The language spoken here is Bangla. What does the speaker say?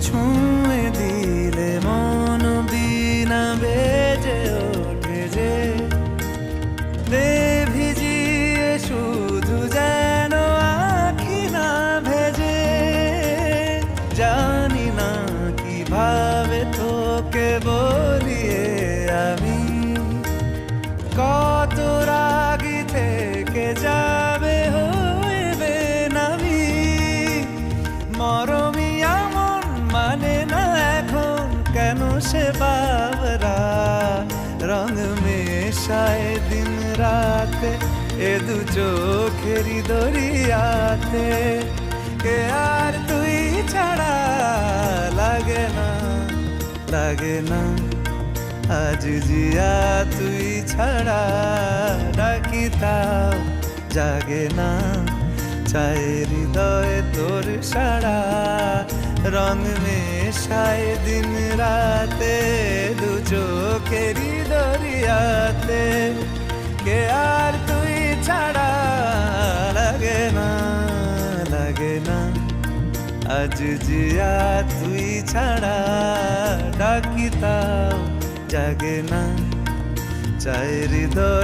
ছুঁয়ে দিলে মন বিনা বেজে ওঠে যে দে ভিজিয়ে শুধু যেন আখি না ভেজে। জানি না কিভাবে তোকে বলিয়ে আমি কত রাগি থেকে যাবে হইবে নামি। মরমি এমন মানে না এখন কেন সে বাবরা রং মেশায় দিন রাতে এ দু চোখেরই দরিয়াতে। কে আর তুই ছাড়া লাগে না লাগে না আজ জিয়া তুই ছাড়া ডাকি তাও জাগে না। চায় হৃদয় তোর সারা রং মেশায় দিন রাতে দু চোখেরই দরিয়াতে। কে আর তুই ছাড়া লাগে না লাগে না আজ জিয়া তুই ছাড়া ডাকি তাও জাগে না। চায় হৃদয়